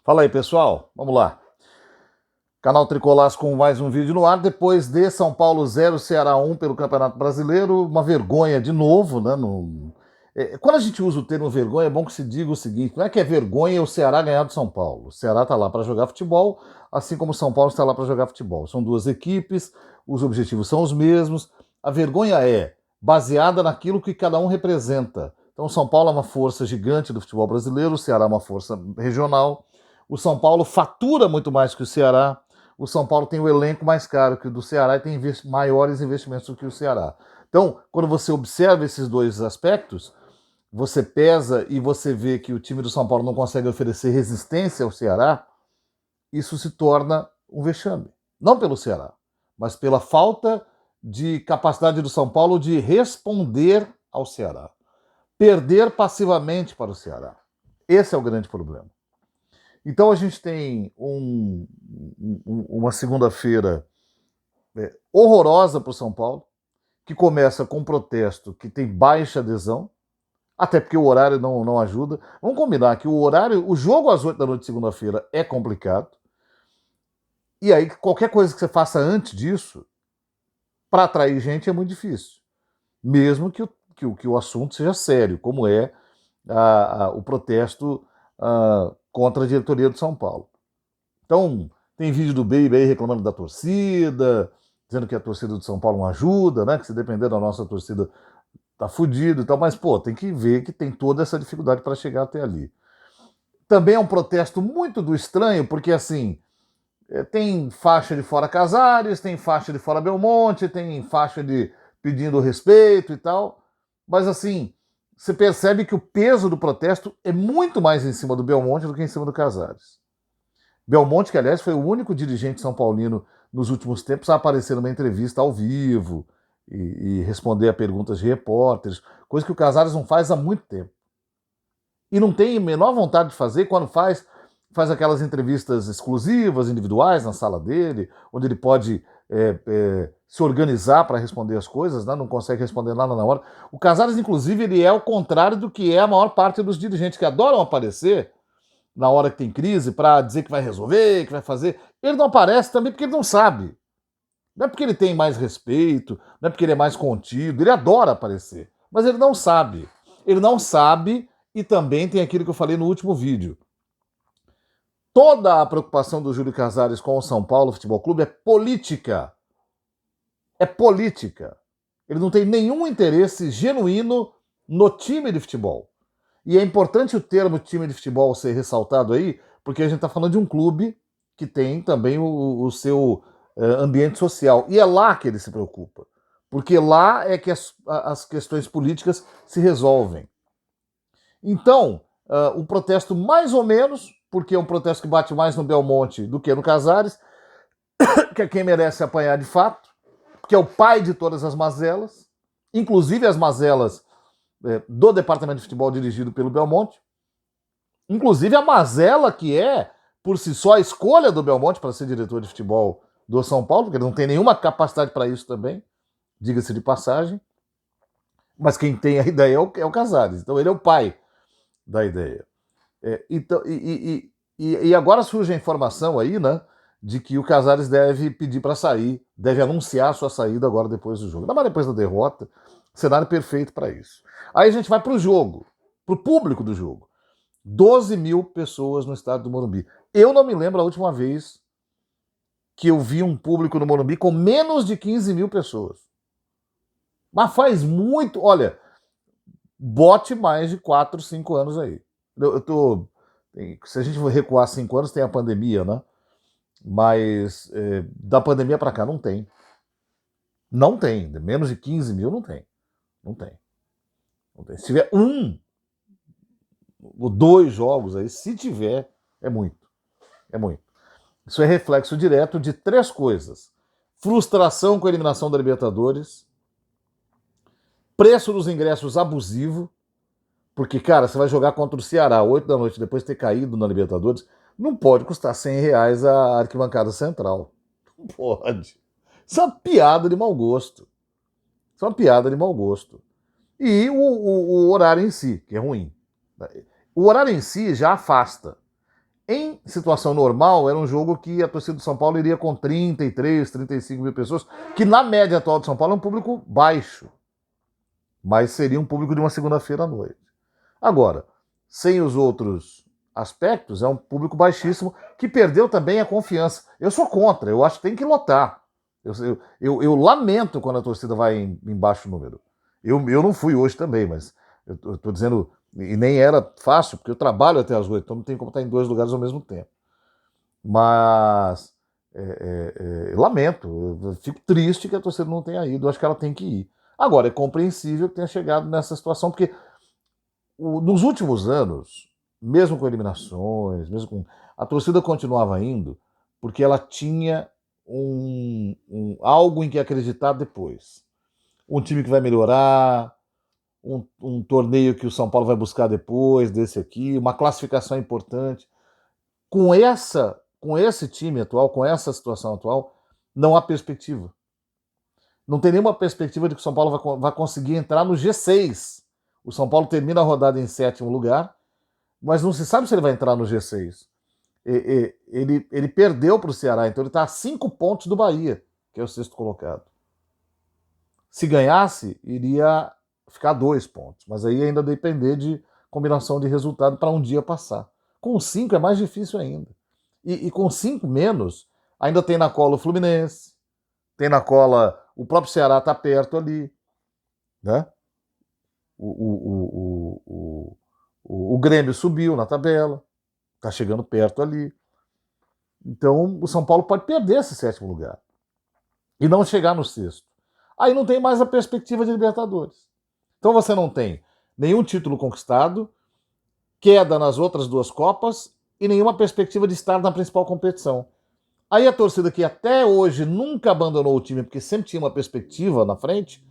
Fala aí, pessoal. Vamos lá. Canal Tricolás com mais um vídeo no ar. Depois de São Paulo 0, Ceará 1 pelo Campeonato Brasileiro, uma vergonha de novo, né? Quando a gente usa o termo vergonha, é bom que se diga o seguinte: não é que é vergonha o Ceará ganhar do São Paulo. O Ceará está lá para jogar futebol, assim como o São Paulo está lá para jogar futebol. São duas equipes, os objetivos são os mesmos. A vergonha é baseada naquilo que cada um representa. Então, o São Paulo é uma força gigante do futebol brasileiro, o Ceará é uma força regional. O São Paulo fatura muito mais que o Ceará. O São Paulo tem o elenco mais caro que o do Ceará e tem maiores investimentos do que o Ceará. Então, quando você observa esses dois aspectos, você pesa e você vê que o time do São Paulo não consegue oferecer resistência ao Ceará, isso se torna um vexame. Não pelo Ceará, mas pela falta de capacidade do São Paulo de responder ao Ceará. Perder passivamente para o Ceará. Esse é o grande problema. Então a gente tem uma segunda-feira horrorosa para o São Paulo, que começa com um protesto que tem baixa adesão, até porque o horário não ajuda. Vamos combinar que o jogo às 8 da noite de segunda-feira é complicado. E aí qualquer coisa que você faça antes disso, para atrair gente é muito difícil. Mesmo que o assunto seja sério, como é o protesto contra a diretoria do São Paulo. Então, tem vídeo do Baby aí reclamando da torcida, dizendo que a torcida do São Paulo não ajuda, né? Que se depender da nossa torcida tá fudido e tal, mas, pô, tem que ver que tem toda essa dificuldade para chegar até ali. Também é um protesto muito do estranho, porque, assim, tem faixa de fora Casares, tem faixa de fora Belmonte, tem faixa de pedindo respeito e tal, mas, assim, você percebe que o peso do protesto é muito mais em cima do Belmonte do que em cima do Casares. Belmonte, que aliás foi o único dirigente são paulino nos últimos tempos a aparecer numa entrevista ao vivo e responder a perguntas de repórteres, coisa que o Casares não faz há muito tempo. E não tem a menor vontade de fazer. Quando faz aquelas entrevistas exclusivas, individuais, na sala dele, onde ele pode se organizar para responder as coisas, né? Não consegue responder nada na hora. O Casares, inclusive, ele é o contrário do que é a maior parte dos dirigentes que adoram aparecer na hora que tem crise para dizer que vai resolver, que vai fazer. Ele não aparece também porque ele não sabe. Não é porque ele tem mais respeito, não é porque ele é mais contido, ele adora aparecer, mas ele não sabe. Ele não sabe e também tem aquilo que eu falei no último vídeo. Toda a preocupação do Júlio Casares com o São Paulo Futebol Clube é política. É política. Ele não tem nenhum interesse genuíno no time de futebol. E é importante o termo time de futebol ser ressaltado aí, porque a gente está falando de um clube que tem também o seu ambiente social. E é lá que ele se preocupa. Porque lá é que as questões políticas se resolvem. Então, um protesto mais ou menos, porque é um protesto que bate mais no Belmonte do que no Casares, que é quem merece apanhar de fato, que é o pai de todas as mazelas, inclusive as mazelas do departamento de futebol dirigido pelo Belmonte, inclusive a mazela que é, por si só, a escolha do Belmonte para ser diretor de futebol do São Paulo, porque ele não tem nenhuma capacidade para isso também, diga-se de passagem, mas quem tem a ideia é o Casares, então ele é o pai da ideia. Então, e agora surge a informação aí, né, de que o Casares deve pedir para sair, deve anunciar a sua saída agora depois do jogo. Ainda mais depois da derrota, cenário perfeito para isso. Aí a gente vai para o jogo, para o público do jogo. 12 mil pessoas no estádio do Morumbi. Eu não me lembro a última vez que eu vi um público no Morumbi com menos de 15 mil pessoas. Mas faz muito. Olha, bote mais de 4, 5 anos aí. Se a gente recuar 5 anos, tem a pandemia, né? Mas da pandemia para cá não tem. Não tem. Menos de 15 mil não tem. Não tem. Não tem. Se tiver um ou dois jogos aí, se tiver, é muito. É muito. Isso é reflexo direto de três coisas: frustração com a eliminação da Libertadores, preço dos ingressos abusivo, porque, cara, você vai jogar contra o Ceará 8 da noite depois de ter caído na Libertadores, não pode custar R$ 100 a arquibancada central. Não pode. Isso é uma piada de mau gosto. Isso é uma piada de mau gosto. E o horário em si, que é ruim. O horário em si já afasta. Em situação normal, era um jogo que a torcida do São Paulo iria com 33, 35 mil pessoas, que na média atual de São Paulo é um público baixo, mas seria um público de uma segunda-feira à noite. Agora, sem os outros aspectos, é um público baixíssimo que perdeu também a confiança. Eu sou contra, eu acho que tem que lotar. Eu lamento quando a torcida vai em baixo número. Eu não fui hoje também, mas eu estou dizendo, e nem era fácil, porque eu trabalho até as 8, então não tem como estar em 2 lugares ao mesmo tempo. Mas lamento, eu fico triste que a torcida não tenha ido, eu acho que ela tem que ir. Agora, é compreensível que tenha chegado nessa situação, porque nos últimos anos, mesmo com eliminações, a torcida continuava indo, porque ela tinha algo em que acreditar depois. Um time que vai melhorar, um torneio que o São Paulo vai buscar depois desse aqui, uma classificação importante. Com esse time atual, com essa situação atual, não há perspectiva. Não tem nenhuma perspectiva de que o São Paulo vai conseguir entrar no G6. O São Paulo termina a rodada em 7º lugar, mas não se sabe se ele vai entrar no G6. Ele perdeu para o Ceará, então ele está a 5 pontos do Bahia, que é o 6º colocado. Se ganhasse, iria ficar 2 pontos, mas aí ainda depender de combinação de resultado para um dia passar. Com 5 é mais difícil ainda. E com 5 menos, ainda tem na cola o Fluminense, tem na cola o próprio Ceará, está perto ali, né? O Grêmio subiu na tabela, está chegando perto ali. Então o São Paulo pode perder esse 7º lugar e não chegar no 6º. Aí não tem mais a perspectiva de Libertadores. Então você não tem nenhum título conquistado, queda nas outras 2 Copas e nenhuma perspectiva de estar na principal competição. Aí a torcida que até hoje nunca abandonou o time, porque sempre tinha uma perspectiva na frente,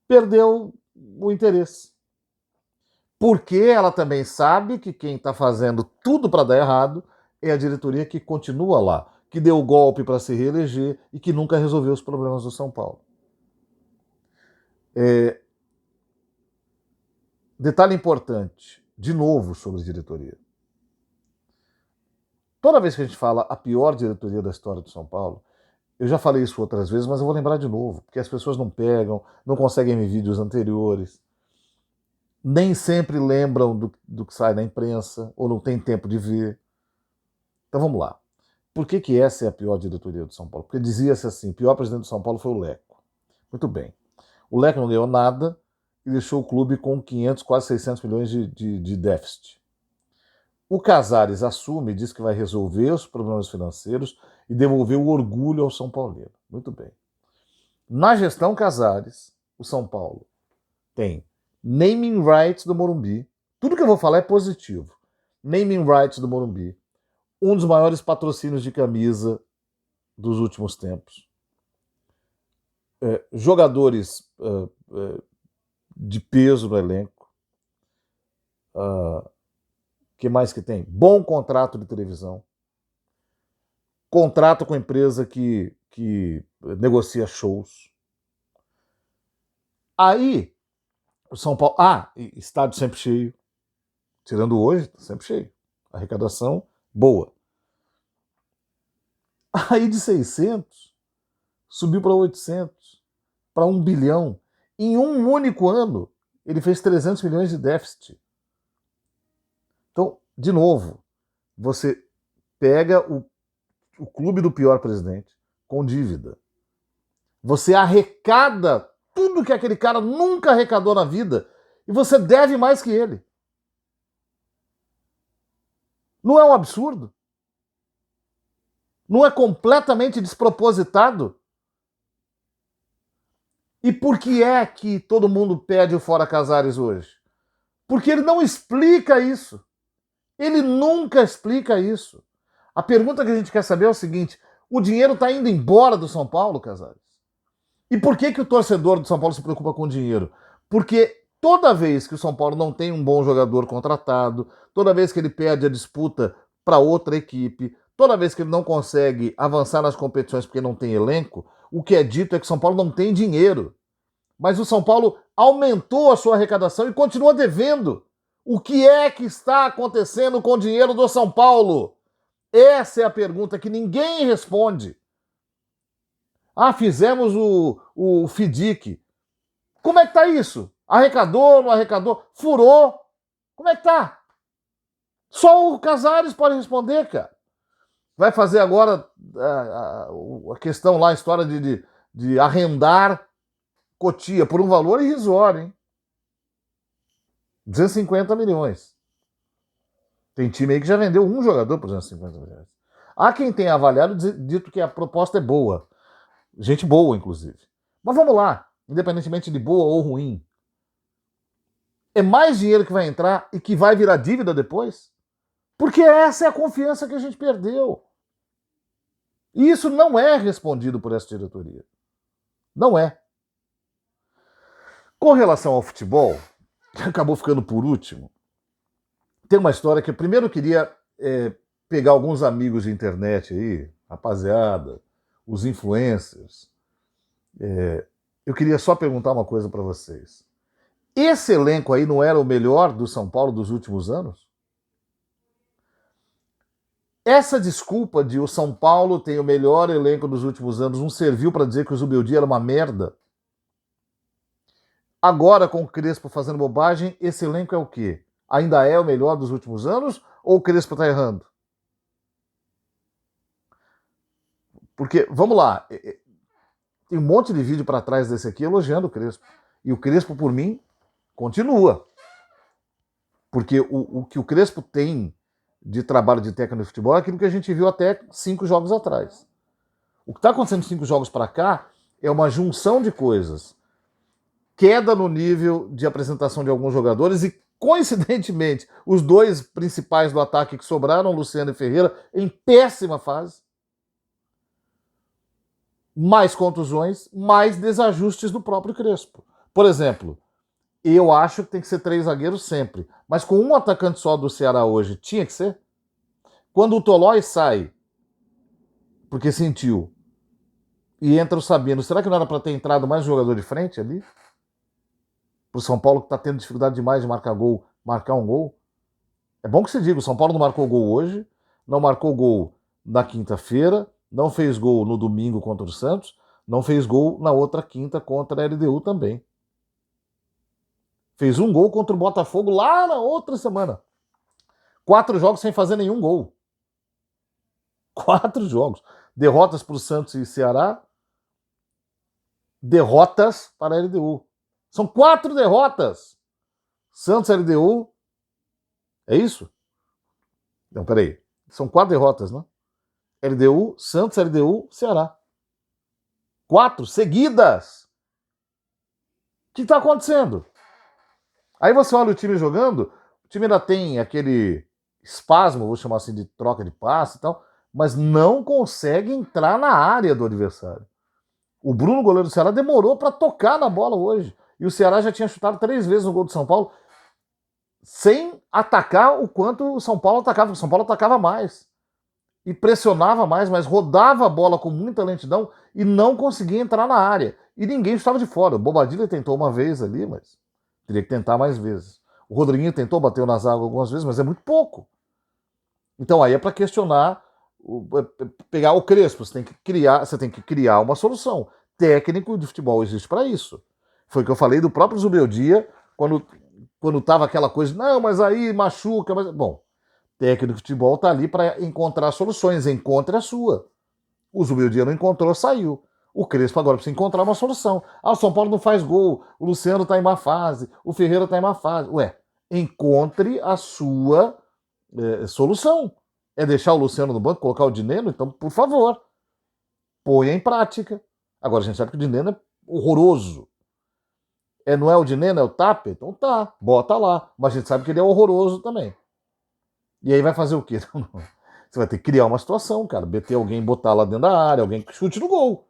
perdeu o interesse. Porque ela também sabe que quem está fazendo tudo para dar errado é a diretoria que continua lá, que deu o golpe para se reeleger e que nunca resolveu os problemas do São Paulo. Detalhe importante, de novo, sobre diretoria. Toda vez que a gente fala a pior diretoria da história do São Paulo, eu já falei isso outras vezes, mas eu vou lembrar de novo, porque as pessoas não pegam, não conseguem ver vídeos anteriores, nem sempre lembram do que sai na imprensa, ou não tem tempo de ver. Então vamos lá. Por que essa é a pior diretoria do São Paulo? Porque dizia-se assim, o pior presidente do São Paulo foi o Leco. Muito bem. O Leco não ganhou nada e deixou o clube com 500, quase 600 milhões de déficit. O Casares assume, diz que vai resolver os problemas financeiros e devolver o orgulho ao São Paulino. Muito bem. Na gestão Casares, o São Paulo tem naming rights do Morumbi. Tudo que eu vou falar é positivo. Naming rights do Morumbi. Um dos maiores patrocínios de camisa dos últimos tempos. Jogadores de peso no elenco. Que mais que tem? Bom contrato de televisão. Contrato com a empresa que negocia shows. Aí, o São Paulo... estádio sempre cheio. Tirando hoje, sempre cheio. Arrecadação boa. Aí de 600, subiu para 800, para 1 bilhão. Em um único ano, ele fez 300 milhões de déficit. Então, de novo, você pega o clube do pior presidente com dívida. Você arrecada tudo que aquele cara nunca arrecadou na vida e você deve mais que ele. Não é um absurdo? Não é completamente despropositado? E por que é que todo mundo pede o Fora Casares hoje? Porque ele não explica isso. Ele nunca explica isso. A pergunta que a gente quer saber é o seguinte: o dinheiro está indo embora do São Paulo, Casares? E por que o torcedor do São Paulo se preocupa com o dinheiro? Porque toda vez que o São Paulo não tem um bom jogador contratado, toda vez que ele perde a disputa para outra equipe, toda vez que ele não consegue avançar nas competições porque não tem elenco, o que é dito é que o São Paulo não tem dinheiro. Mas o São Paulo aumentou a sua arrecadação e continua devendo. O que é que está acontecendo com o dinheiro do São Paulo? Essa é a pergunta que ninguém responde. Ah, fizemos o FDIC. Como é que tá isso? Arrecadou, não arrecadou? Furou? Como é que tá? Só o Casares pode responder, cara. Vai fazer agora a questão lá, a história de arrendar Cotia por um valor irrisório, hein? 250 milhões. Tem time aí que já vendeu um jogador por 250 milhões. Há quem tenha avaliado dito que a proposta é boa. Gente boa, inclusive. Mas vamos lá, independentemente de boa ou ruim. É mais dinheiro que vai entrar e que vai virar dívida depois? Porque essa é a confiança que a gente perdeu. E isso não é respondido por essa diretoria. Não é. Com relação ao futebol, que acabou ficando por último, tem uma história que eu primeiro queria pegar alguns amigos de internet aí, rapaziada, os influencers. Eu queria só perguntar uma coisa para vocês. Esse elenco aí não era o melhor do São Paulo dos últimos anos? Essa desculpa de o São Paulo tem o melhor elenco dos últimos anos não serviu para dizer que o Zubeldia era uma merda? Agora, com o Crespo fazendo bobagem, esse elenco é o quê? Ainda é o melhor dos últimos anos ou o Crespo está errando? Porque, vamos lá, tem um monte de vídeo para trás desse aqui elogiando o Crespo. E o Crespo, por mim, continua. Porque o que o Crespo tem de trabalho de técnico de futebol é aquilo que a gente viu até 5 jogos atrás. O que está acontecendo 5 jogos para cá é uma junção de coisas. Queda no nível de apresentação de alguns jogadores e, coincidentemente, os dois principais do ataque que sobraram, Luciano e Ferreira, em péssima fase. Mais contusões, mais desajustes do próprio Crespo. Por exemplo, eu acho que tem que ser 3 zagueiros sempre. Mas com um atacante só do Ceará hoje, tinha que ser? Quando o Tolói sai, porque sentiu, e entra o Sabino, será que não era para ter entrado mais um jogador de frente ali? Pro São Paulo que está tendo dificuldade demais de marcar gol, marcar um gol? É bom que se diga, o São Paulo não marcou gol hoje, não marcou gol na quinta-feira, não fez gol no domingo contra o Santos, não fez gol na outra quinta contra a LDU também. Fez um gol contra o Botafogo lá na outra semana. 4 jogos sem fazer nenhum gol. 4 jogos. Derrotas para o Santos e Ceará. Derrotas para a LDU. São 4 derrotas. Santos e LDU. É isso? Não, peraí. São 4 derrotas, né? LDU, Santos, LDU, Ceará. 4 seguidas. O que está acontecendo? Aí você olha o time jogando, o time ainda tem aquele espasmo, vou chamar assim, de troca de passe e tal, mas não consegue entrar na área do adversário. O Bruno, goleiro do Ceará, demorou para tocar na bola hoje. E o Ceará já tinha chutado 3 vezes no gol do São Paulo, sem atacar o quanto o São Paulo atacava. O São Paulo atacava mais. E pressionava mais, mas rodava a bola com muita lentidão e não conseguia entrar na área. E ninguém estava de fora. O Bobadilla tentou uma vez ali, mas teria que tentar mais vezes. O Rodriguinho tentou, bateu nas águas algumas vezes, mas é muito pouco. Então aí é para questionar, pegar o Crespo, você tem que criar uma solução. Técnico de futebol existe para isso. Foi o que eu falei do próprio Zubeldia, quando tava aquela coisa, não, mas aí machuca, mas bom, técnico de futebol tá ali para encontrar soluções, encontre a sua. O Zubeldia não encontrou, saiu. O Crespo agora precisa encontrar uma solução. Ah, o São Paulo não faz gol, o Luciano tá em má fase, o Ferreira tá em má fase. Ué, encontre a sua solução. É deixar o Luciano no banco, colocar o Dineno? Então, por favor, ponha em prática. Agora, a gente sabe que o Dineno é horroroso. Não é o Dineno, é o Tapia? Então tá, bota lá. Mas a gente sabe que ele é horroroso também. E aí vai fazer o quê? Você vai ter que criar uma situação, cara. BT alguém, botar lá dentro da área, alguém que chute no gol.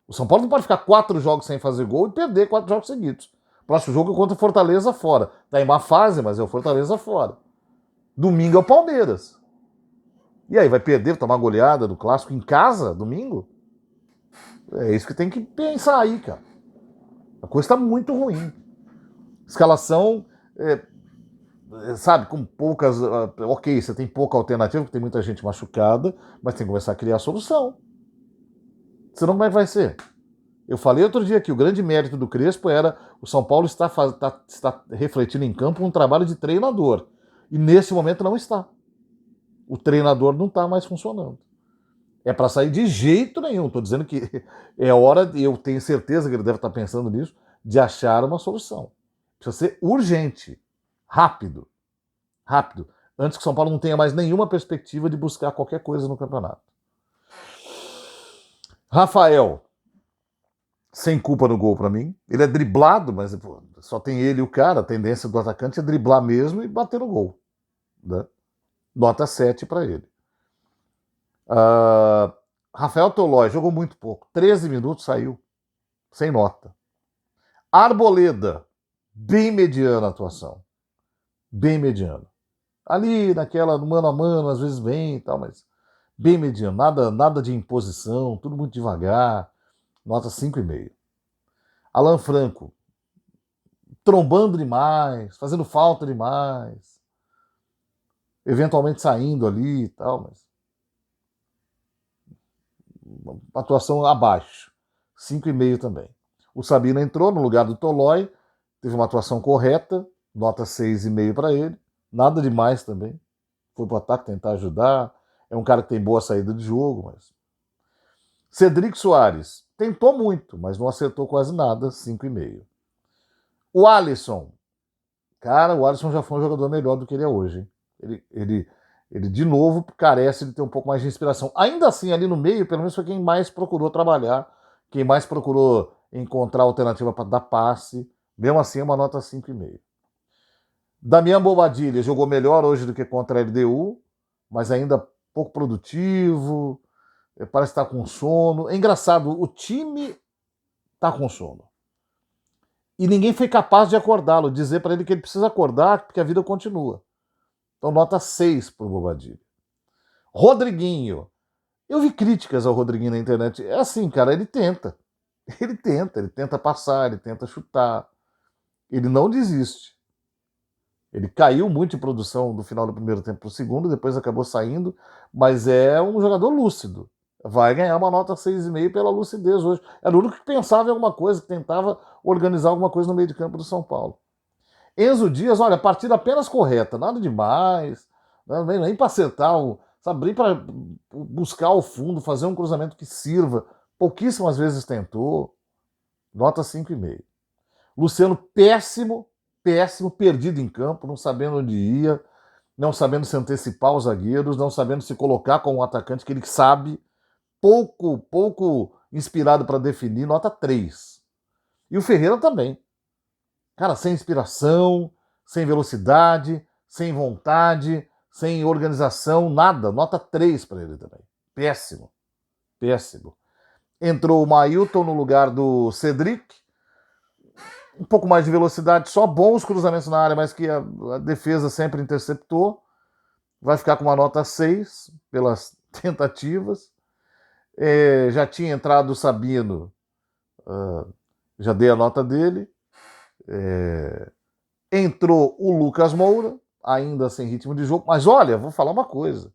O São Paulo não pode ficar 4 jogos sem fazer gol e perder 4 jogos seguidos. O próximo jogo é contra o Fortaleza fora. Tá em má fase, mas é o Fortaleza fora. Domingo é o Palmeiras. E aí, vai perder, tomar goleada do Clássico em casa, domingo? É isso que tem que pensar aí, cara. A coisa tá muito ruim. Escalação sabe, com poucas... ok, você tem pouca alternativa, porque tem muita gente machucada, mas tem que começar a criar solução. Senão como é que vai ser? Eu falei outro dia que o grande mérito do Crespo era o São Paulo está refletindo em campo um trabalho de treinador. E nesse momento não está. O treinador não está mais funcionando. É para sair de jeito nenhum. Estou dizendo que é hora, e eu tenho certeza que ele deve estar pensando nisso, de achar uma solução. Precisa ser urgente, rápido, rápido, antes que o São Paulo não tenha mais nenhuma perspectiva de buscar qualquer coisa no campeonato. Rafael, sem culpa no gol para mim. Ele é driblado, mas pô, só tem ele e o cara. A tendência do atacante é driblar mesmo e bater no gol. Né? Nota 7 para ele. Rafael Tolói jogou muito pouco. 13 minutos, saiu. Sem nota. Arboleda, bem mediana a atuação. Bem mediana. Ali naquela, no mano a mano, às vezes bem e tal, mas bem mediano. Nada de imposição, tudo muito devagar. Nota 5,5. Alan Franco, trombando demais, fazendo falta demais, eventualmente saindo ali e tal, mas uma atuação abaixo, 5,5 também. O Sabino entrou no lugar do Tolói, teve uma atuação correta, nota 6,5 para ele, nada demais também, foi para o ataque tentar ajudar, é um cara que tem boa saída de jogo, mas... Cedric Soares, tentou muito, mas não acertou quase nada, 5,5. O Alisson, cara, o Alisson já foi um jogador melhor do que ele é hoje. Hein? Ele de novo carece de ter um pouco mais de inspiração. Ainda assim, ali no meio, pelo menos foi quem mais procurou trabalhar, quem mais procurou encontrar alternativa para dar passe. Mesmo assim, é uma nota 5,5. Damian Bobadilha jogou melhor hoje do que contra a LDU, mas ainda pouco produtivo, parece estar com sono. É engraçado, o time está com sono. E ninguém foi capaz de acordá-lo, dizer para ele que ele precisa acordar porque a vida continua. Então nota 6 para o Bobadilha. Rodriguinho. Eu vi críticas ao Rodriguinho na internet. É assim, cara, ele tenta. Ele tenta passar, ele tenta chutar. Ele não desiste. Ele caiu muito em produção do final do primeiro tempo para o segundo, depois acabou saindo, mas é um jogador lúcido. Vai ganhar uma nota 6,5 pela lucidez hoje. Era o único que pensava em alguma coisa, que tentava organizar alguma coisa no meio de campo do São Paulo. Enzo Dias, olha, partida apenas correta, nada demais, nem para acertar, sabe, nem para buscar o fundo, fazer um cruzamento que sirva. Pouquíssimas vezes tentou. Nota 5,5. Luciano, péssimo, perdido em campo, não sabendo onde ia, não sabendo se antecipar os zagueiros, não sabendo se colocar como um atacante que ele sabe, pouco inspirado para definir, nota 3. E o Ferreira também. Cara, sem inspiração, sem velocidade, sem vontade, sem organização, nada. Nota 3 para ele também. Péssimo. Entrou o Mailton no lugar do Cedric. Um pouco mais de velocidade, só bons cruzamentos na área, mas que a defesa sempre interceptou. Vai ficar com uma nota 6 pelas tentativas. Já tinha entrado o Sabino, já dei a nota dele. Entrou o Lucas Moura, ainda sem ritmo de jogo. Mas olha, vou falar uma coisa.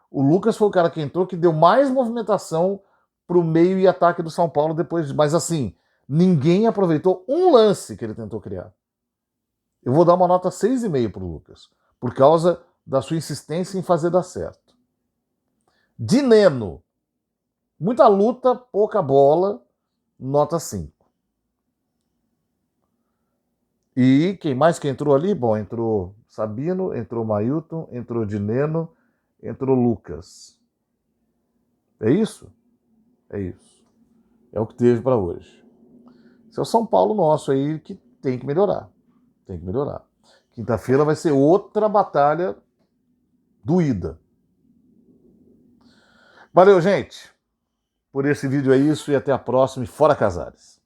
O Lucas foi o cara que entrou, que deu mais movimentação para o meio e ataque do São Paulo depois. Mas assim, ninguém aproveitou um lance que ele tentou criar. Eu vou dar uma nota 6,5 para o Lucas, por causa da sua insistência em fazer dar certo. Dineno, muita luta, pouca bola, nota 5. E quem mais que entrou ali? Bom, entrou Sabino, entrou Mailton, entrou Dineno, entrou Lucas. É isso? É isso. É o que teve para hoje. Esse é o São Paulo nosso aí que tem que melhorar. Tem que melhorar. Quinta-feira vai ser outra batalha doída. Valeu, gente. Por esse vídeo é isso e até a próxima. E fora Casares.